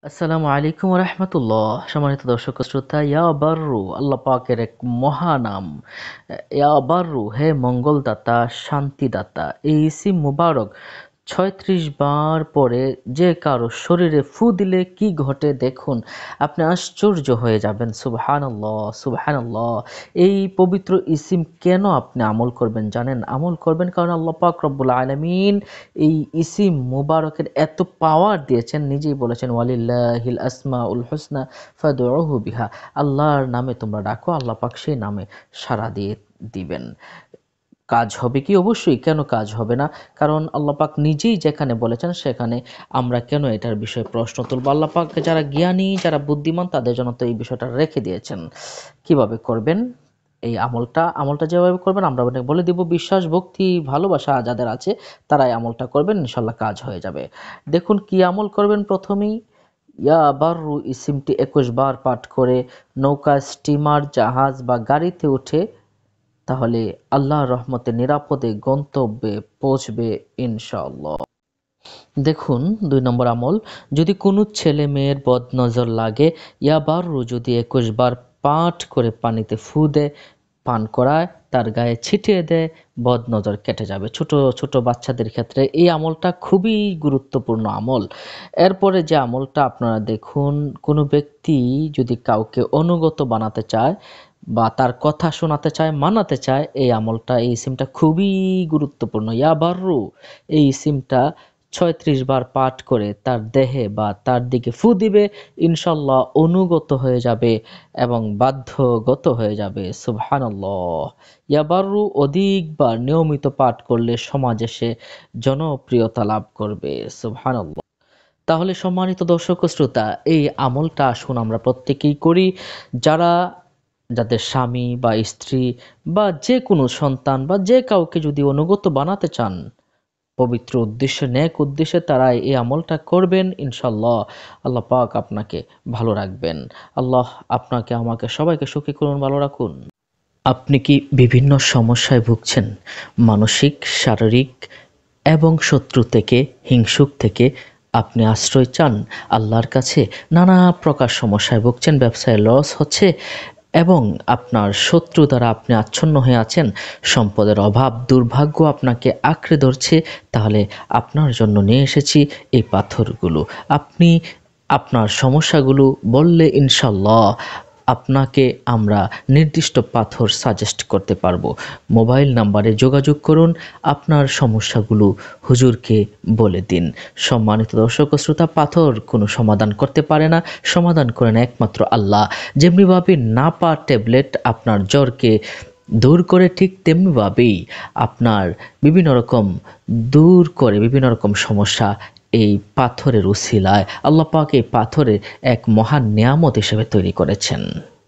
আসসালামু আলাইকুম রহমতুল্লাহ। সম্মানিত দর্শক শ্রোতা, ইয়া বাররু আল্লাহ পাকের এক মহানাম। ইয়া বাররু, হে মঙ্গলদাতা, শান্তিদাতা। এই ইসিম মুবারক ৩৬ বার পরে যে কারো শরীরে ফু দিলে কি ঘটে দেখুন, আপনি আশ্চর্য হয়ে যাবেন। সুবহানাল্লাহ, সুবহানাল্লাহ। এই পবিত্র ইসিম কেন আপনি আমল করবেন জানেন? আমল করবেন কারণ আল্লাহ পাক রব্বুল আলামিন এই ইসিম মুবারকের এত পাওয়ার দিয়েছেন, নিজেই বলেছেন ওয়ালিল্লাহিল আসমাউল হুসনা ফাদউহু বিহা। আল্লাহর নামে তোমরা ডাকো, আল্লাহ পাক সেই নামে সাড়া দিয়ে দিবেন। কাজ হবে কি? অবশ্যই। কেন কাজ হবে না? কারণ আল্লাহ পাক নিজেই যেখানে বলেছেন সেখানে আমরা কেন এটার বিষয়ে প্রশ্ন তুলব? আল্লাহ পাক যারা জ্ঞানী, যারা বুদ্ধিমান, তাদের জন্য তো এই বিষয়টা রেখে দিয়েছেন। কিভাবে করবেন এই আমলটা যেভাবে করবেন আমরা আপনাকে বলে দিব। বিশ্বাস, ভক্তি, ভালোবাসা যাদের আছে তারাই আমলটা করবেন, ইনশাল্লাহ কাজ হয়ে যাবে। দেখুন কি আমল করবেন। প্রথমেই ইয়া বাররু ইসিমটি ২১ বার পাঠ করে নৌকা, স্টিমার, জাহাজ বা গাড়িতে উঠে তাহলে আল্লাহর রহমতে নিরাপদে গন্তব্যে পৌঁছবে ইনশাআল্লাহ। দেখুন ২ নম্বর আমল, যদি কোনো ছেলে মেয়ের বদনজর লাগে, ইয়া বাররু যদি ২১ বার পাঠ করে পানিতে ফু দেয়, পান করায়, তার গায়ে ছিটিয়ে দেয়, বদনজর কেটে যাবে। ছোট ছোট বাচ্চাদের ক্ষেত্রে এই আমলটা খুবই গুরুত্বপূর্ণ আমল। এরপরে যে আমলটা আপনারা দেখুন, কোনো ব্যক্তি যদি কাউকে অনুগত বানাতে চায় বা তার কথা শোনাতে চায়, মানাতে চায়, এই আমলটা, এই ইসিমটা খুবই গুরুত্বপূর্ণ। ইয়া বাররু এই ইসিমটা ৩৬ বার পাঠ করে তার দেহে বা তার দিকে ফু দিবে, ইনশাল্লাহ অনুগত হয়ে যাবে এবং বাধ্যগত হয়ে যাবে। সুবহানাল্লাহ। ইয়া বাররু অধিকবার নিয়মিত পাঠ করলে সমাজে সে জনপ্রিয়তা লাভ করবে। সুবহানাল্লাহ। তাহলে সম্মানিত দর্শক ও শ্রোতা, এই আমলটা আসুন আমরা প্রত্যেকেই করি। যাদের স্বামী বা স্ত্রী বা যে কোনো সন্তান বা যে কাউকে যদি অনুগত বানাতে চান, পবিত্র উদ্দেশ্যে, নেক উদ্দেশ্যে, তারা এই আমলটা করবেন ইনশাল্লাহ। আল্লাহ পাক আপনাকে ভালো রাখবেন। আল্লাহ আপনাকে, আমাকে, সবাইকে সুখী করুন, ভালো রাখুন। আপনি কি বিভিন্ন সমস্যায় ভুগছেন? মানসিক, শারীরিক এবং শত্রু থেকে, হিংসুক থেকে আপনি আশ্রয় চান? আল্লাহর কাছে নানা প্রকার সমস্যায় ভুগছেন, ব্যবসায় লস হচ্ছে এবং আপনার শত্রু দ্বারা আপনি আচ্ছন্ন হয়ে আছেন, সম্পদের অভাব, দুর্ভাগ্য আপনাকে আঁকড়ে ধরছে, তাহলে আপনার জন্য নিয়ে এসেছি এই পাথরগুলো। আপনি আপনার সমস্যাগুলো বললে ইনশাল্লাহ আপনাকে আমরা নির্দিষ্ট পাথর সাজেস্ট করতে পারবো। মোবাইল নাম্বারে যোগাযোগ করুন, আপনার সমস্যাগুলো হুজুরকে বলে দিন। সম্মানিত দর্শক ও শ্রোতা, পাথর কোনো সমাধান করতে পারে না, সমাধান করেন একমাত্র আল্লাহ। যেমনিভাবে নাপা ট্যাবলেট আপনার জ্বরকে দূর করে, ঠিক তেমনিভাবেই আপনার বিভিন্ন রকম সমস্যা এই পাথরের উছিলায় আল্লাহ পাক এই পাথরের এক মহান নিয়ামত হিসেবে তৈরি করেছেন।